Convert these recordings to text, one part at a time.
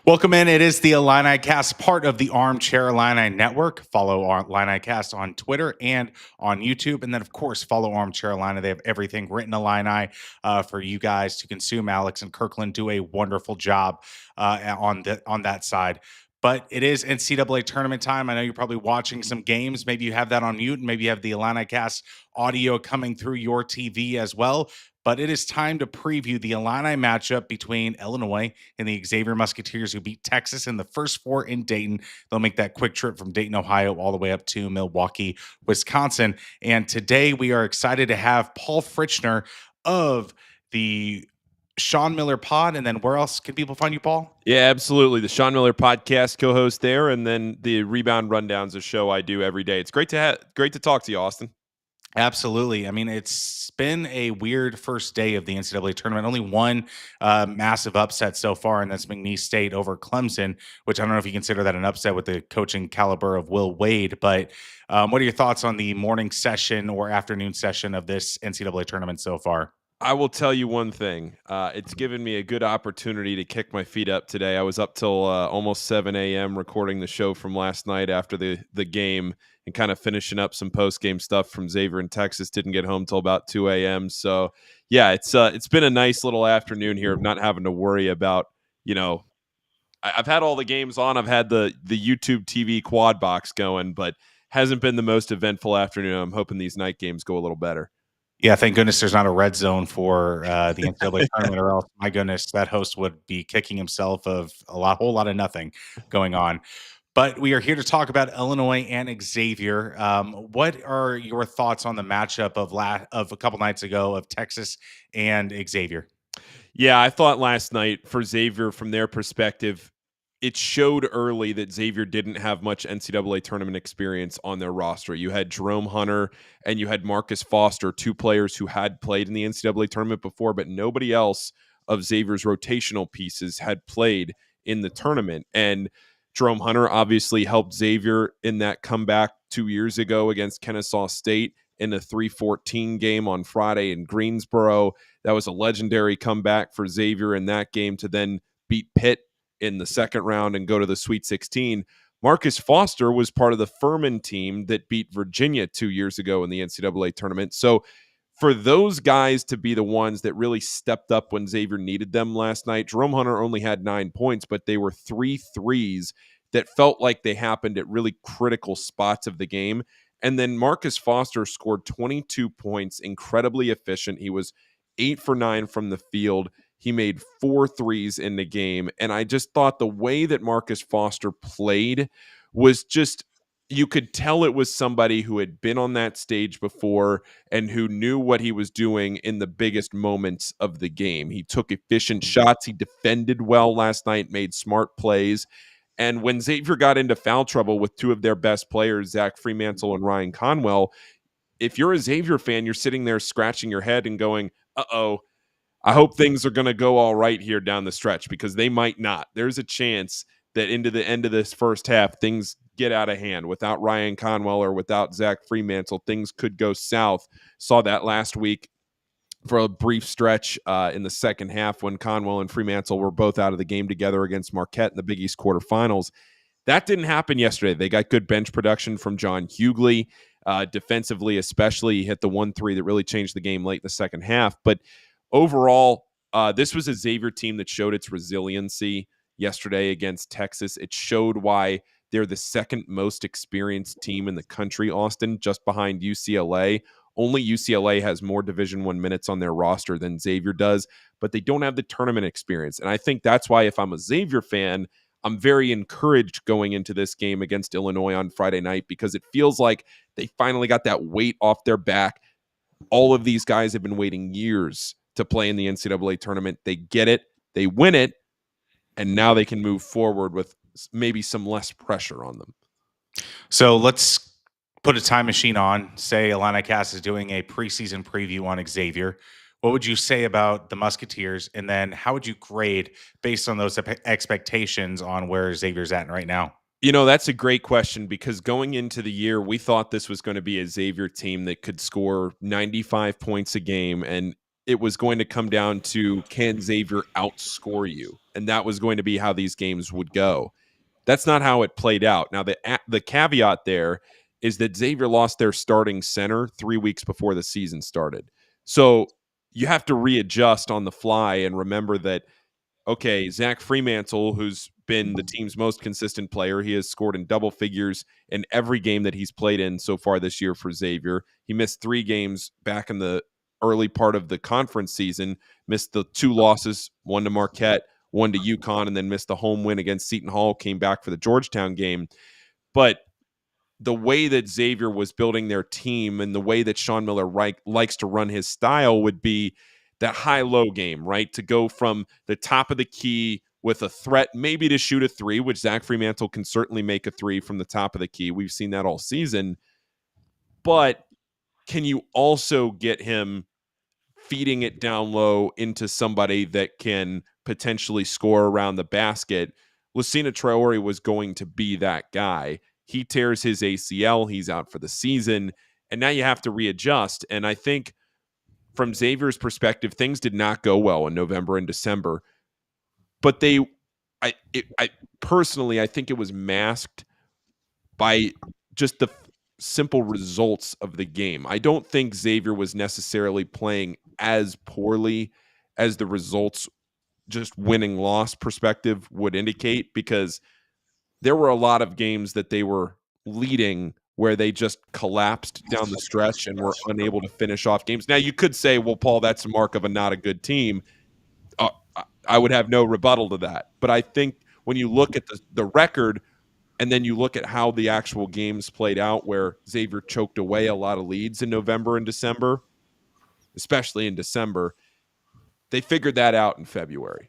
Welcome in. It is the Illinicast, part of the Armchair Illini Network. Follow our Illinicast on Twitter and on YouTube. And then, of course, follow Armchair Illini. They have everything written Illini for you guys to consume. Alex and Kirkland do a wonderful job on that side. But it is NCAA tournament time. I know you're probably watching some games. Maybe you have that on mute, and maybe you have the Illinicast audio coming through your TV as well. But it is time to preview the Illini matchup between Illinois and the Xavier Musketeers, who beat Texas in the first four in Dayton. They'll make that quick trip from Dayton, Ohio, all the way up to Milwaukee, Wisconsin. And today we are excited to have Paul Fritschner of the Sean Miller Pod. And then where else can people find you, Paul? Yeah, absolutely. The Sean Miller Podcast co-host there, and then the Rebound Rundowns, a show I do every day. It's great to talk to you, Austin. Absolutely. I mean, it's been a weird first day of the NCAA tournament. Only one massive upset so far, and that's McNeese State over Clemson, which I don't know if you consider that an upset with the coaching caliber of Will Wade. But what are your thoughts on the morning session or afternoon session of this NCAA tournament so far? I will tell you one thing. It's given me a good opportunity to kick my feet up today. I was up till almost 7 a.m. recording the show from last night after the game and kind of finishing up some post-game stuff from Xavier in Texas. Didn't get home till about 2 a.m. So, yeah, it's been a nice little afternoon here of not having to worry about, I've had all the games on. I've had the YouTube TV quad box going, but hasn't been the most eventful afternoon. I'm hoping these night games go a little better. Yeah, thank goodness there's not a red zone for the NCAA tournament, or else, my goodness, that host would be kicking himself of whole lot of nothing going on. But we are here to talk about Illinois and Xavier. What are your thoughts on the matchup of a couple nights ago of Texas and Xavier? Yeah, I thought last night for Xavier, from their perspective, it showed early that Xavier didn't have much NCAA tournament experience on their roster. You had Jerome Hunter and you had Marcus Foster, two players who had played in the NCAA tournament before, but nobody else of Xavier's rotational pieces had played in the tournament. And Jerome Hunter obviously helped Xavier in that comeback 2 years ago against Kennesaw State in a 3-14 game on Friday in Greensboro. That was a legendary comeback for Xavier in that game to then beat Pitt in the second round and go to the Sweet 16. Marcus Foster was part of the Furman team that beat Virginia 2 years ago in the NCAA tournament. So for those guys to be the ones that really stepped up when Xavier needed them last night, Jerome Hunter only had 9 points, but they were 3 threes that felt like they happened at really critical spots of the game. And then Marcus Foster scored 22 points, incredibly efficient. He was 8 for 9 from the field. He made 4 threes in the game. And I just thought the way that Marcus Foster played was just, you could tell it was somebody who had been on that stage before and who knew what he was doing in the biggest moments of the game. He took efficient shots. He defended well last night, made smart plays. And when Xavier got into foul trouble with two of their best players, Zach Fremantle and Ryan Conwell, if you're a Xavier fan, you're sitting there scratching your head and going, uh-oh, I hope things are going to go all right here down the stretch, because they might not. There's a chance that into the end of this first half, things get out of hand. Without Ryan Conwell or without Zach Fremantle, things could go south. Saw that last week for a brief stretch in the second half when Conwell and Fremantle were both out of the game together against Marquette in the Big East quarterfinals. That didn't happen yesterday. They got good bench production from John Hughley. Defensively, especially, he hit the 1-3 that really changed the game late in the second half. But overall, this was a Xavier team that showed its resiliency yesterday against Texas. It showed why they're the second most experienced team in the country, Austin, just behind UCLA. Only UCLA has more Division I minutes on their roster than Xavier does, but they don't have the tournament experience. And I think that's why, if I'm a Xavier fan, I'm very encouraged going into this game against Illinois on Friday night, because it feels like they finally got that weight off their back. All of these guys have been waiting years to play in the NCAA tournament. They get it, they win it, and now they can move forward with maybe some less pressure on them. So let's put a time machine on. Say Illinicast is doing a preseason preview on Xavier. What would you say about the Musketeers? And then how would you grade based on those expectations on where Xavier's at right now? That's a great question, because going into the year, we thought this was going to be a Xavier team that could score 95 points a game. And it was going to come down to, can Xavier outscore you? And that was going to be how these games would go. That's not how it played out. Now, the caveat there is that Xavier lost their starting center 3 weeks before the season started. So you have to readjust on the fly and remember that, okay, Zach Fremantle, who's been the team's most consistent player, he has scored in double figures in every game that he's played in so far this year for Xavier. He missed 3 games back in the early part of the conference season, missed the 2 losses, one to Marquette, one to UConn, and then missed the home win against Seton Hall, came back for the Georgetown game. But the way that Xavier was building their team and the way that Sean Miller likes to run his style would be that high-low game, right? To go from the top of the key with a threat, maybe to shoot a 3, which Zach Fremantle can certainly make a 3 from the top of the key. We've seen that all season. But can you also get him feeding it down low into somebody that can potentially score around the basket? Lucina Traore was going to be that guy. He tears his ACL. He's out for the season. And now you have to readjust. And I think from Xavier's perspective, things did not go well in November and December. But I personally, I think it was masked by just the simple results of the game. I don't think Xavier was necessarily playing as poorly as the results, just winning loss perspective, would indicate, because there were a lot of games that they were leading where they just collapsed down the stretch and were unable to finish off games. Now, you could say, well, Paul, that's a mark of a not a good team. I would have no rebuttal to that. But I think when you look at the record and then you look at how the actual games played out, where Xavier choked away a lot of leads in November and December, especially in December, they figured that out in February.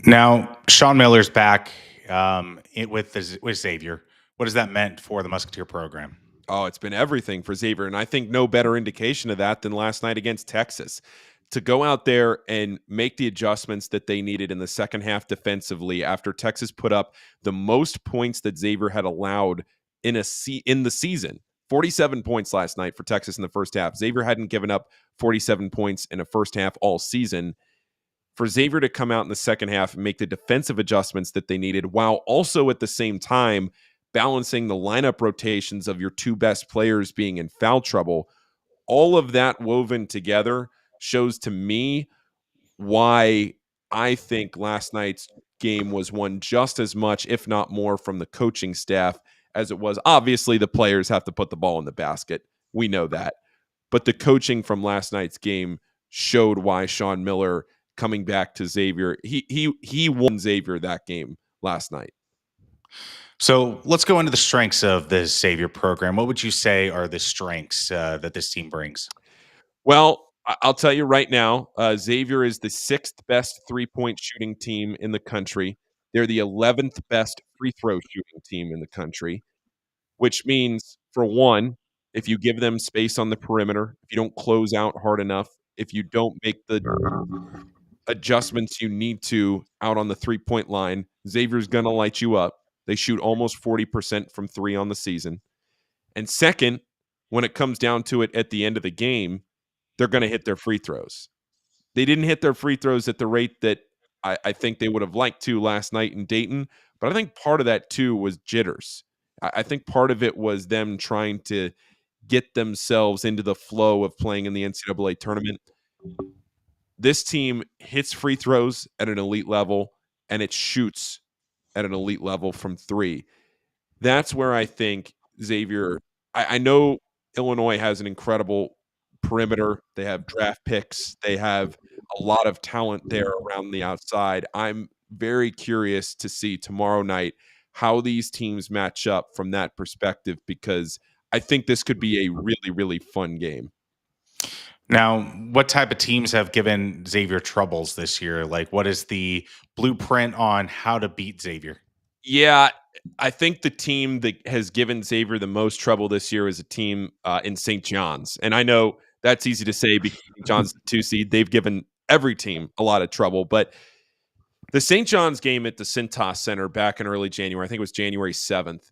Now, Sean Miller's back with Xavier. What has that meant for the Musketeer program? Oh, it's been everything for Xavier. And I think no better indication of that than last night against Texas. To go out there and make the adjustments that they needed in the second half defensively after Texas put up the most points that Xavier had allowed in the season. 47 points last night for Texas in the first half. Xavier hadn't given up 47 points in a first half all season. For Xavier to come out in the second half and make the defensive adjustments that they needed, while also at the same time balancing the lineup rotations of your 2 best players being in foul trouble, all of that woven together shows to me why I think last night's game was won just as much, if not more, from the coaching staff as it was. Obviously, the players have to put the ball in the basket. We know that. But the coaching from last night's game showed why Sean Miller coming back to Xavier, he won Xavier that game last night. So let's go into the strengths of the Xavier program. What would you say are the strengths that this team brings? Well, I'll tell you right now, Xavier is the 6th best three-point shooting team in the country. They're the 11th best free throw shooting team in the country, which means, for one, if you give them space on the perimeter, if you don't close out hard enough, if you don't make the adjustments you need to out on the three-point line, Xavier's going to light you up. They shoot almost 40% from 3 on the season. And second, when it comes down to it at the end of the game, they're going to hit their free throws. They didn't hit their free throws at the rate that I think they would have liked to last night in Dayton, but I think part of that too was jitters. I think part of it was them trying to get themselves into the flow of playing in the NCAA tournament. This team hits free throws at an elite level, and it shoots at an elite level from 3. That's where I think Xavier, I know Illinois has an incredible perimeter. They have draft picks. They have a lot of talent there around the outside. I'm very curious to see tomorrow night how these teams match up from that perspective, because I think this could be a really, really fun game. Now, what type of teams have given Xavier troubles this year? Like, what is the blueprint on how to beat Xavier? Yeah, I think the team that has given Xavier the most trouble this year is a team in St. John's. And I know that's easy to say because St. John's the 2 seed. They've given every team a lot of trouble. But the St. John's game at the Cintas Center back in early January, I think it was January 7th,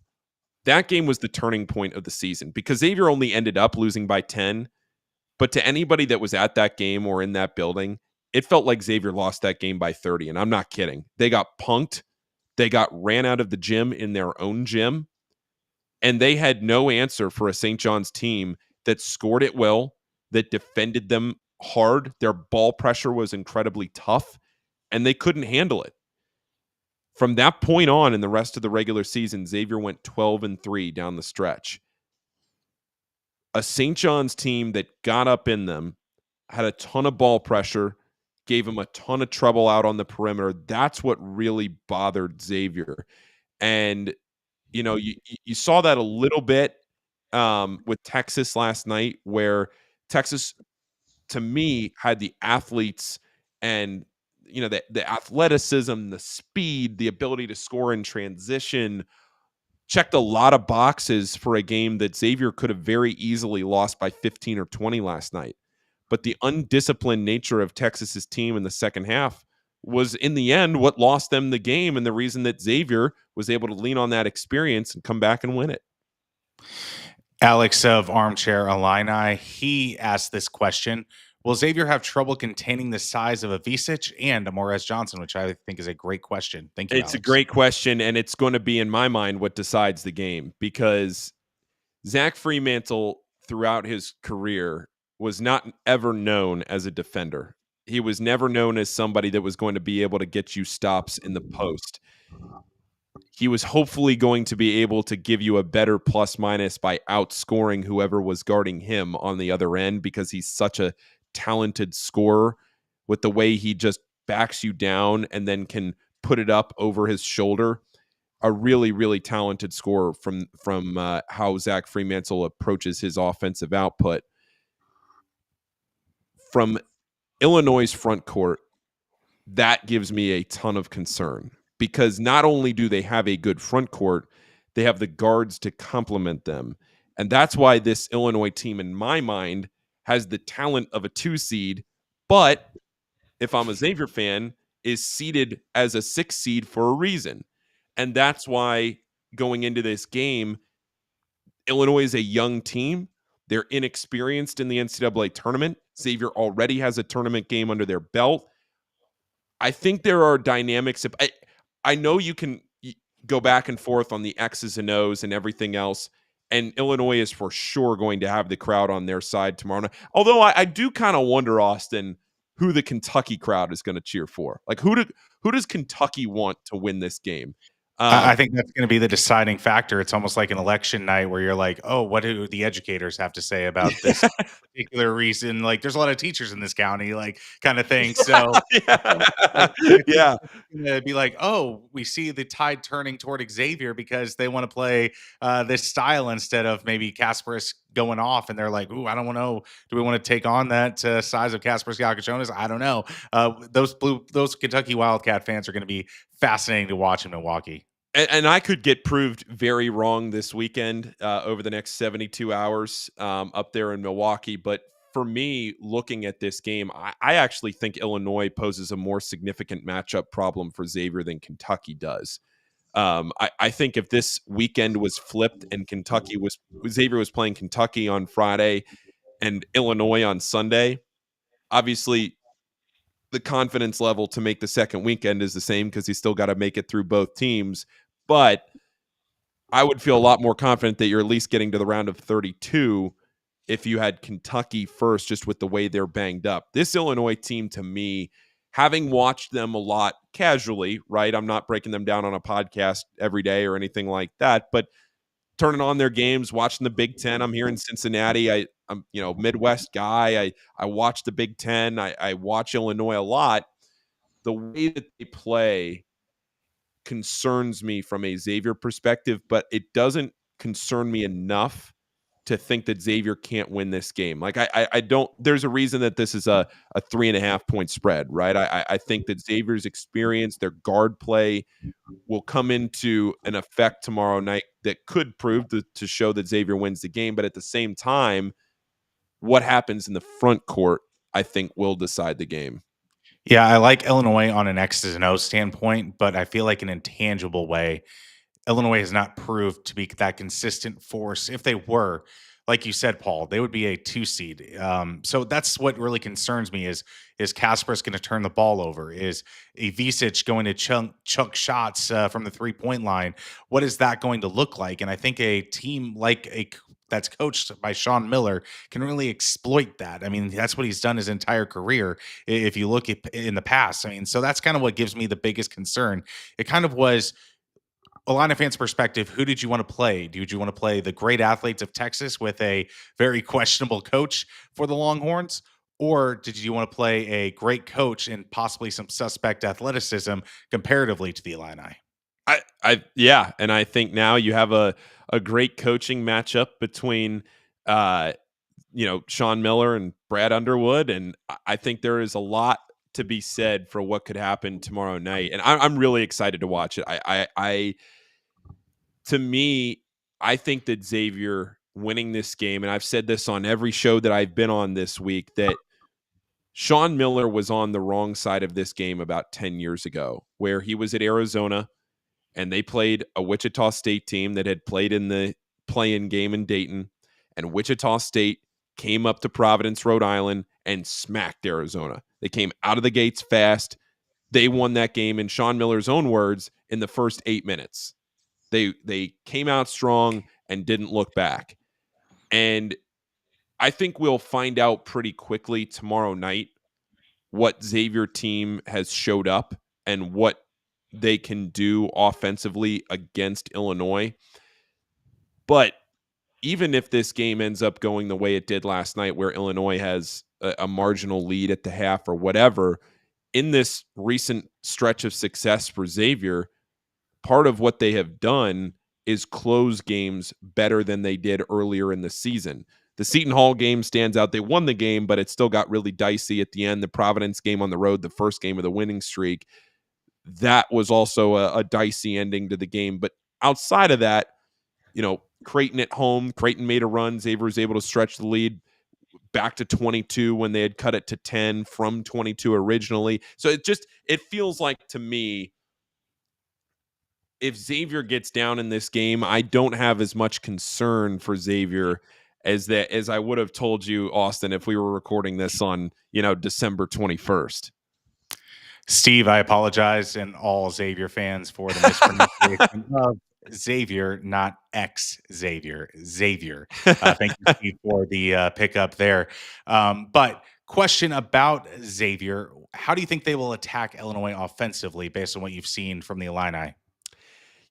that game was the turning point of the season because Xavier only ended up losing by 10. But to anybody that was at that game or in that building, it felt like Xavier lost that game by 30. And I'm not kidding. They got punked. They got ran out of the gym in their own gym. And they had no answer for a St. John's team that scored it well, that defended them hard. Their ball pressure was incredibly tough, and they couldn't handle it. From that point on in the rest of the regular season, Xavier went 12-3 down the stretch. A St. John's team that got up in them, had a ton of ball pressure, gave them a ton of trouble out on the perimeter. That's what really bothered Xavier. And you saw that a little bit with Texas last night, where Texas, to me, had the athletes and the athleticism, the speed, the ability to score in transition, checked a lot of boxes for a game that Xavier could have very easily lost by 15 or 20 last night. But the undisciplined nature of Texas's team in the second half was, in the end, what lost them the game, and the reason that Xavier was able to lean on that experience and come back and win it. Alex of Armchair Illini, he asked this question: will Xavier have trouble containing the size of a Visic and a Morez Johnson? Which I think is a great question. Thank you, It's a Alex. great question, and it's going to be, in my mind, what decides the game, because Zach Freemantle, throughout his career, was not ever known as a defender. He was never known as somebody that was going to be able to get you stops in the post. He was hopefully going to be able to give you a better plus minus by outscoring whoever was guarding him on the other end, because he's such a talented scorer with the way he just backs you down and then can put it up over his shoulder. A really, really talented scorer from how Zach Freemantle approaches his offensive output. From Illinois' front court, that gives me a ton of concern, because not only do they have a good front court, they have the guards to complement them. And that's why this Illinois team, in my mind, has the talent of a 2 seed, but if I'm a Xavier fan, is seeded as a 6 seed for a reason. And that's why, going into this game, Illinois is a young team. They're inexperienced in the NCAA tournament. Xavier already has a tournament game under their belt. I think there are dynamics. I know you can go back and forth on the X's and O's and everything else, and Illinois is for sure going to have the crowd on their side tomorrow night. Although I do kind of wonder, Austin, who the Kentucky crowd is going to cheer for. Like, who does Kentucky want to win this game? I think that's going to be the deciding factor. It's almost like an election night where you're like, oh, what do the educators have to say about this particular reason? Like, there's a lot of teachers in this county, like, kind of thing. So, Yeah. to be like, oh, we see the tide turning toward Xavier because they want to play this style instead of maybe Kasparis going off, and they're like, ooh, I don't know. Do we want to take on that size of Kasparis Yakachonis? I don't know. Those Kentucky Wildcat fans are going to be fascinating to watch in Milwaukee. And I could get proved very wrong this weekend over the next 72 hours up there in Milwaukee. But for me, looking at this game, I actually think Illinois poses a more significant matchup problem for Xavier than Kentucky does. I think if this weekend was flipped and Xavier was playing Kentucky on Friday and Illinois on Sunday, obviously the confidence level to make the second weekend is the same, because he's still got to make it through both teams. But I would feel a lot more confident that you're at least getting to the round of 32 if you had Kentucky first, just with the way they're banged up. This Illinois team, to me, having watched them a lot casually, right? I'm not breaking them down on a podcast every day or anything like that, but turning on their games, watching the Big Ten. I'm here in Cincinnati. I'm Midwest guy. I watch the Big Ten. I watch Illinois a lot. The way that they play concerns me from a Xavier perspective, but it doesn't concern me enough to think that Xavier can't win this game. Like, I don't, there's a reason that this is a 3.5 point spread, right? I think that Xavier's experience, their guard play will come into an effect tomorrow night that could prove to show that Xavier wins the game. But at the same time, what happens in the front court, I think, will decide the game. Yeah, I like Illinois on an X's and O's standpoint, but I feel like in an intangible way, Illinois has not proved to be that consistent force. If they were, like you said, Paul, they would be a 2 seed. So that's what really concerns me is Casper's going to turn the ball over? Is Ivisic going to chuck shots from the 3 point line? What is that going to look like? And I think a team like that's coached by Sean Miller can really exploit that. I mean, that's what he's done his entire career. If you look at in the past, I mean, so that's kind of what gives me the biggest concern. It kind of was Illini fans' perspective, who did you want to play? Did you want to play the great athletes of Texas with a very questionable coach for the Longhorns? Or did you want to play a great coach and possibly some suspect athleticism comparatively to the Illini? Yeah, and I think now you have a great coaching matchup between Sean Miller and Brad Underwood, and I think there is a lot to be said for what could happen tomorrow night, and I'm really excited to watch it. To me, I think that Xavier winning this game, and I've said this on every show that I've been on this week, that Sean Miller was on the wrong side of this game about 10 years ago, where he was at Arizona and they played a Wichita State team that had played in the play-in game in Dayton, and Wichita State came up to Providence, Rhode Island, and smacked Arizona. They came out of the gates fast. They won that game, in Sean Miller's own words, in the first 8 minutes. They came out strong and didn't look back. And I think we'll find out pretty quickly tomorrow night what Xavier team has showed up and what they can do offensively against Illinois. But even if this game ends up going the way it did last night, where Illinois has a marginal lead at the half or whatever, in this recent stretch of success for Xavier, part of what they have done is close games better than they did earlier in the season. The Seton Hall game stands out. They won the game, but it still got really dicey at the end. The Providence game on the road, the first game of the winning streak, that was also a dicey ending to the game. But outside of that, Creighton at home, Creighton made a run. Xavier was able to stretch the lead back to 22 when they had cut it to 10 from 22 originally. So it feels like, to me, if Xavier gets down in this game, I don't have as much concern for Xavier as I would have told you, Austin, if we were recording this on, December 21st. Steve, I apologize, and all Xavier fans, for the mispronunciation of Xavier, not X Xavier. Xavier. Thank you, Steve, for the pickup there. But question about Xavier: how do you think they will attack Illinois offensively, based on what you've seen from the Illini?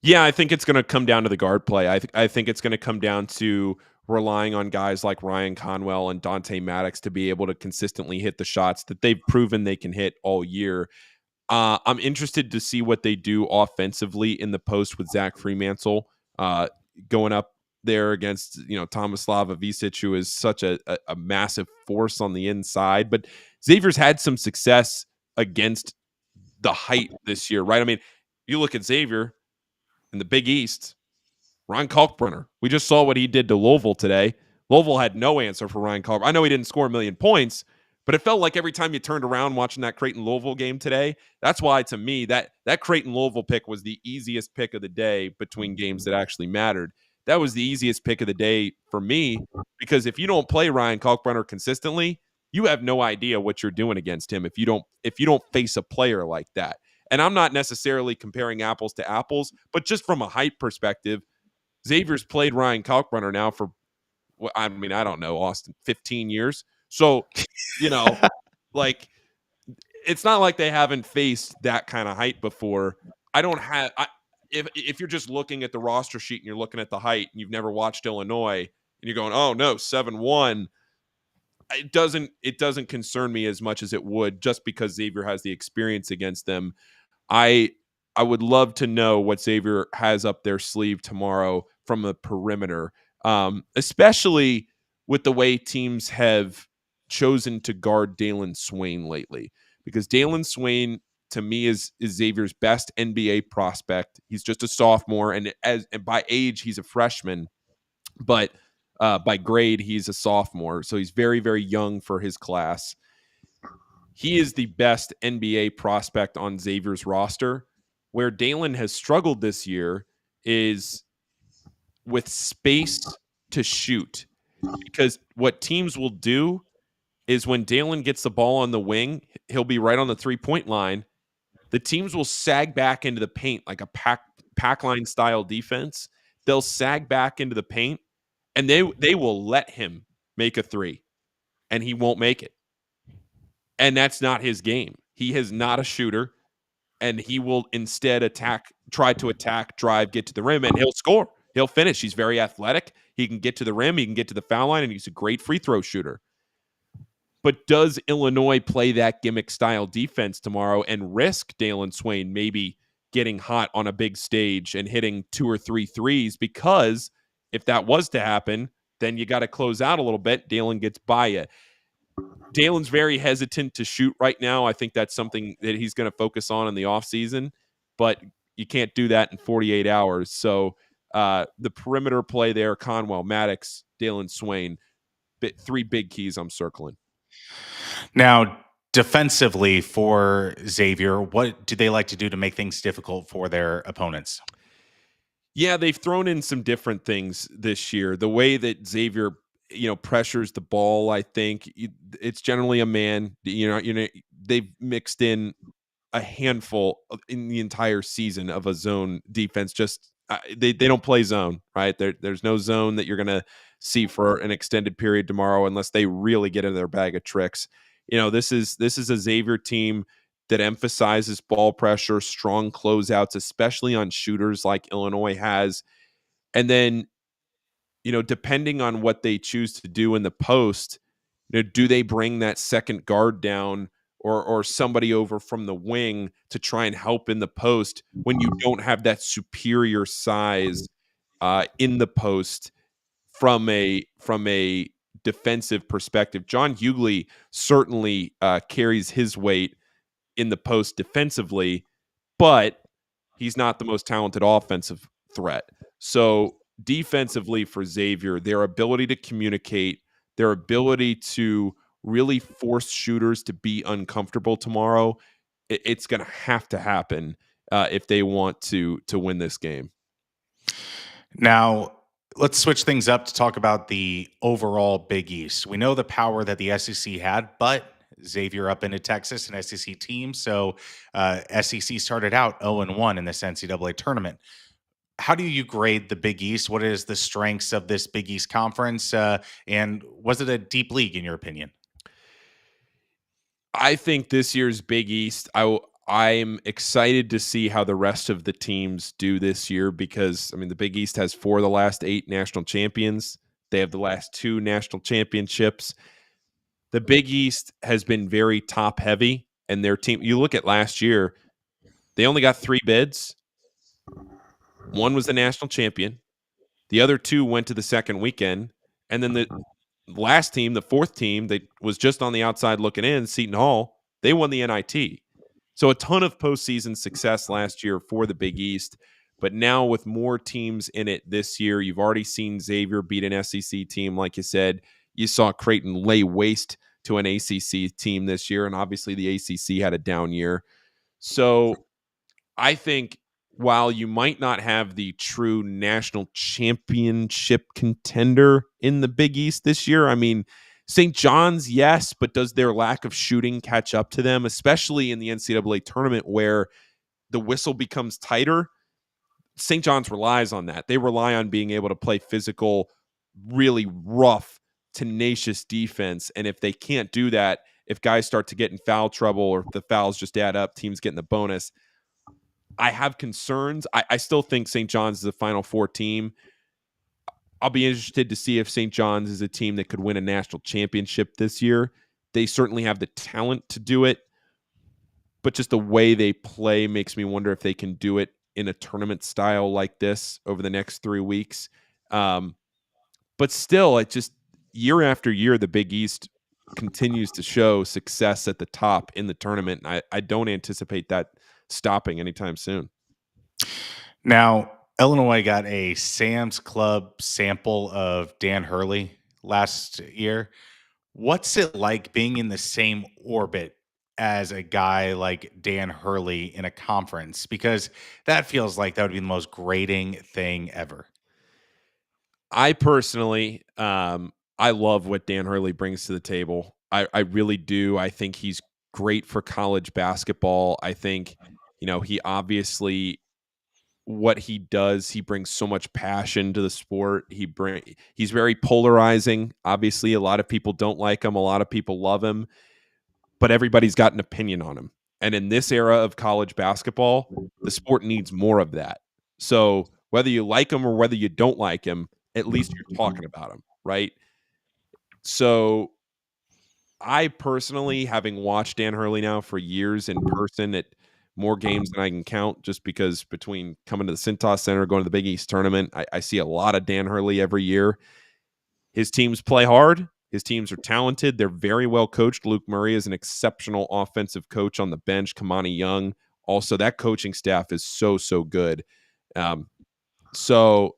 Yeah, I think it's going to come down to the guard play. I think it's going to come down to relying on guys like Ryan Conwell and Dante Maddox to be able to consistently hit the shots that they've proven they can hit all year. I'm interested to see what they do offensively in the post with Zach Fremantle going up there against Tomislav Ivisic, who is such a massive force on the inside. But Xavier's had some success against the height this year, right? I mean, you look at Xavier in the Big East, Ryan Kalkbrenner. We just saw what he did to Louisville today. Louisville had no answer for Ryan Kalkbrenner. I know he didn't score a million points, but it felt like every time you turned around watching that Creighton-Louisville game today, that's why, to me, that Creighton-Louisville pick was the easiest pick of the day between games that actually mattered. That was the easiest pick of the day for me, because if you don't play Ryan Kalkbrenner consistently, you have no idea what you're doing against him if you don't face a player like that. And I'm not necessarily comparing apples to apples, but just from a height perspective, Xavier's played Ryan Kalkbrenner now for, I don't know, Austin, 15 years. So, like, it's not like they haven't faced that kind of height before. If you're just looking at the roster sheet and you're looking at the height and you've never watched Illinois and you're going, oh no, 7-1, it doesn't concern me as much as it would, just because Xavier has the experience against them. I would love to know what Xavier has up their sleeve tomorrow from the perimeter, especially with the way teams have chosen to guard Dalen Swain lately. Because Dalen Swain, to me, is Xavier's best NBA prospect. He's just a sophomore, and by age, he's a freshman, but by grade, he's a sophomore. So he's very, very young for his class. He is the best NBA prospect on Xavier's roster. Where Dalen has struggled this year is with space to shoot. because what teams will do is when Dalen gets the ball on the wing, he'll be right on the 3-point line. The teams will sag back into the paint like a pack line style defense. They'll sag back into the paint, and they will let him make a three, and he won't make it. And that's not his game. He is not a shooter, and he will instead try to attack, drive, get to the rim, and he'll score. He'll finish. He's very athletic. He can get to the rim. He can get to the foul line, and he's a great free throw shooter. But does Illinois play that gimmick style defense tomorrow and risk Dalen Swain maybe getting hot on a big stage and hitting 2 or 3 threes? Because if that was to happen, then you got to close out a little bit. Dalen gets by you. Dalen's very hesitant to shoot right now. I think that's something that he's going to focus on in the offseason, but you can't do that in 48 hours. So the perimeter play there, Conwell, Maddox, Dalen Swain, 3 big keys I'm circling. Now, defensively for Xavier, what do they like to do to make things difficult for their opponents? Yeah, they've thrown in some different things this year. The way that Xavier, pressures the ball, I think it's generally a man. They've mixed in a handful in the entire season of a zone defense. Just they don't play zone, right? There's no zone that you're going to see for an extended period tomorrow unless they really get in their bag of tricks. This is a Xavier team that emphasizes ball pressure, strong closeouts, especially on shooters like Illinois has. And then, depending on what they choose to do in the post, do they bring that second guard down or somebody over from the wing to try and help in the post when you don't have that superior size in the post from a defensive perspective? John Hughley certainly carries his weight in the post defensively, but he's not the most talented offensive threat. So defensively for Xavier, their ability to communicate, their ability to really force shooters to be uncomfortable tomorrow, it's going to happen if they want to win this game. Now, let's switch things up to talk about the overall Big East. We know the power that the SEC had, but Xavier up into Texas, an SEC team. So SEC started out 0-1 in this NCAA tournament. How do you grade the Big East? What is the strengths of this Big East conference? And was it a deep league in your opinion? I think this year's Big East, I'm excited to see how the rest of the teams do this year because, the Big East has 4 of the last 8 national champions. They have the last 2 national championships. The Big East has been very top heavy, and their team, you look at last year, they only got 3 bids. One was the national champion. The other 2 went to the second weekend. And then the last team, the 4th team that was just on the outside looking in, Seton Hall, they won the NIT. So a ton of postseason success last year for the Big East. But now with more teams in it this year, you've already seen Xavier beat an SEC team, like you said. You saw Creighton lay waste to an ACC team this year, and obviously the ACC had a down year. So I think while you might not have the true national championship contender in the Big East this year, St. John's, yes, but does their lack of shooting catch up to them, especially in the NCAA tournament where the whistle becomes tighter? St. John's relies on that. They rely on being able to play physical, really rough, tenacious defense. And if they can't do that, if guys start to get in foul trouble or if the fouls just add up, teams getting the bonus, I have concerns. I still think St. John's is a Final Four team. I'll be interested to see if St. John's is a team that could win a national championship this year. They certainly have the talent to do it, but just the way they play makes me wonder if they can do it in a tournament style like this over the next 3 weeks. But still, it just year after year, the Big East continues to show success at the top in the tournament. And I don't anticipate that stopping anytime soon. Now, Illinois got a Sam's Club sample of Dan Hurley last year. What's it like being in the same orbit as a guy like Dan Hurley in a conference? Because that feels like that would be the most grating thing ever. I personally I love what Dan Hurley brings to the table. I really do. I think he's great for college basketball. I think, he obviously what he does, he brings so much passion to the sport. He's very polarizing. Obviously, a lot of people don't like him, a lot of people love him, but everybody's got an opinion on him. And in this era of college basketball, the sport needs more of that. So whether you like him or whether you don't like him, at least you're talking about him, right? So I personally, having watched Dan Hurley now for years in person at more games than I can count, just because between coming to the Cintas Center, going to the Big East tournament, I see a lot of Dan Hurley every year. His teams play hard. His teams are talented. They're very well coached. Luke Murray is an exceptional offensive coach on the bench. Kamani Young. Also, that coaching staff is so, so good. So,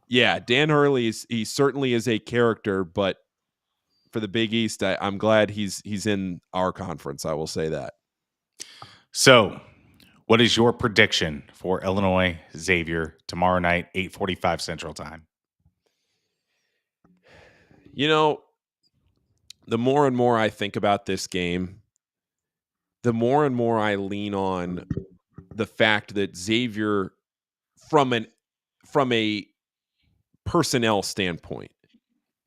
yeah, Dan Hurley, he certainly is a character, but for the Big East, I'm glad he's in our conference. I will say that. So, what is your prediction for Illinois Xavier tomorrow night, 8:45 Central Time? The more and more I think about this game, the more and more I lean on the fact that Xavier, from a personnel standpoint,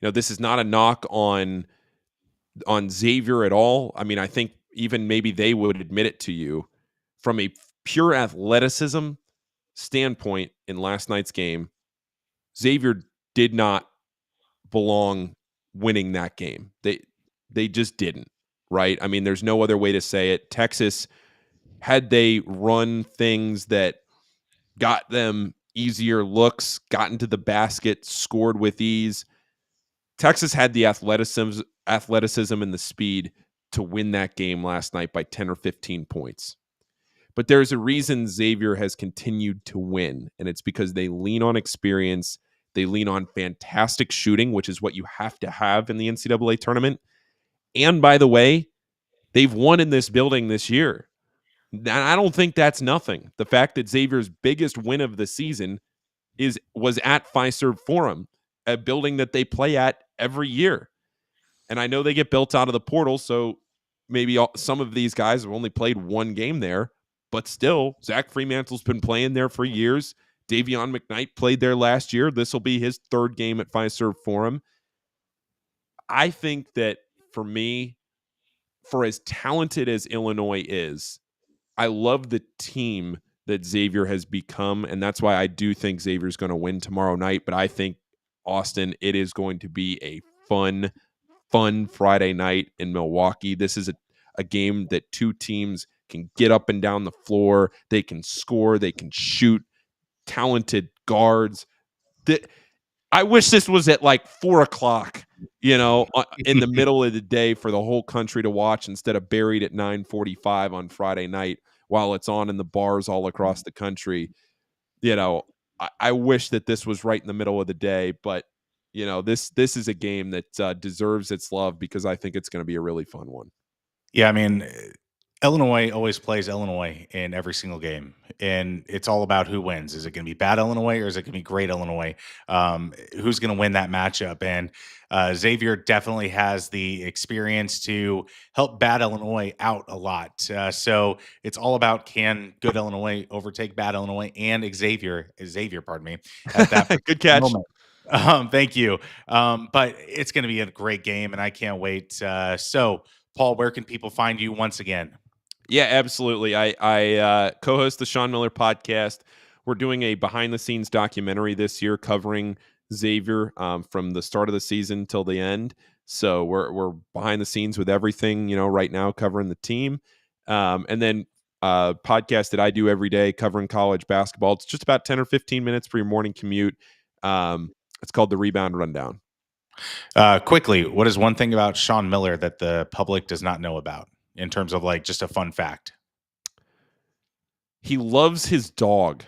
this is not a knock on Xavier at all. I mean, I think even maybe they would admit it to you. From a pure athleticism standpoint in last night's game, Xavier did not belong winning that game. They just didn't, right? I mean, there's no other way to say it. Texas, had they run things that got them easier looks, got into the basket, scored with ease, Texas had the athleticism and the speed to win that game last night by 10 or 15 points. But there's a reason Xavier has continued to win, and it's because they lean on experience. They lean on fantastic shooting, which is what you have to have in the NCAA tournament. And by the way, they've won in this building this year. And I don't think that's nothing. The fact that Xavier's biggest win of the season was at Fiserv Forum, a building that they play at every year. And I know they get built out of the portal, so maybe some of these guys have only played one game there, but still, Zach Fremantle's been playing there for years. Davion McKnight played there last year. This will be his third game at Fiserv Forum. I think that for me, for as talented as Illinois is, I love the team that Xavier has become, and that's why I do think Xavier's going to win tomorrow night. But I think, Austin, it is going to be a fun Friday night in Milwaukee. This is a game that two teams can get up and down the floor. They can score. They can shoot. Talented guards. I wish this was at like 4:00, in the middle of the day for the whole country to watch instead of buried at 9:45 on Friday night while it's on in the bars all across the country. I wish that this was right in the middle of the day, but this is a game that deserves its love because I think it's going to be a really fun one. Yeah, I mean, Illinois always plays Illinois in every single game, and it's all about who wins. Is it going to be bad Illinois or is it going to be great Illinois? Who's going to win that matchup? And Xavier definitely has the experience to help bad Illinois out a lot. So it's all about, can good Illinois overtake bad Illinois and Xavier, pardon me, at that good catch. moment. Thank you. But it's going to be a great game, and I can't wait. So, Paul, where can people find you once again? Yeah, absolutely. I co-host the Sean Miller podcast. We're doing a behind-the-scenes documentary this year covering Xavier from the start of the season till the end. So we're behind the scenes with everything, right now covering the team. And then podcast that I do every day covering college basketball. It's just about 10 or 15 minutes for your morning commute. It's called The Rebound Rundown. Quickly, what is one thing about Sean Miller that the public does not know about in terms of like just a fun fact? He loves his dog.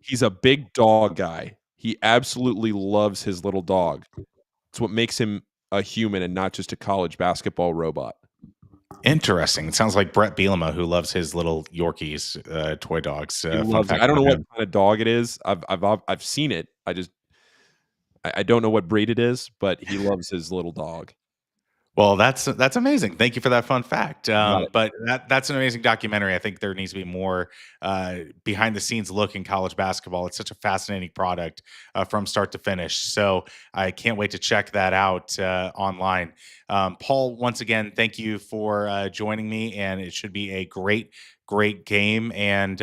He's a big dog guy. He absolutely loves his little dog. It's what makes him a human and not just a college basketball robot. Interesting. It sounds like Brett Bielema, who loves his little Yorkies, toy dogs. I don't know what kind of dog it is. I've seen it. I don't know what breed it is, but he loves his little dog. Well, that's amazing. Thank you for that fun fact. Got it. But that's an amazing documentary. I think there needs to be more behind the scenes look in college basketball. It's such a fascinating product from start to finish. So I can't wait to check that out online. Paul, once again, thank you for joining me, and it should be a great game. And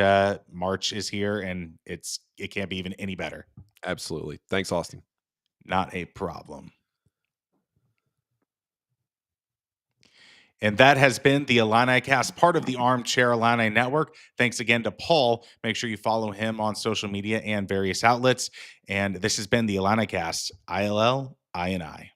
March is here, and it can't be even any better. Absolutely. Thanks, Austin. Not a problem. And that has been the Illinicast, part of the Armchair Illini Network. Thanks again to Paul. Make sure you follow him on social media and various outlets. And this has been the Illinicast, ILL, INI.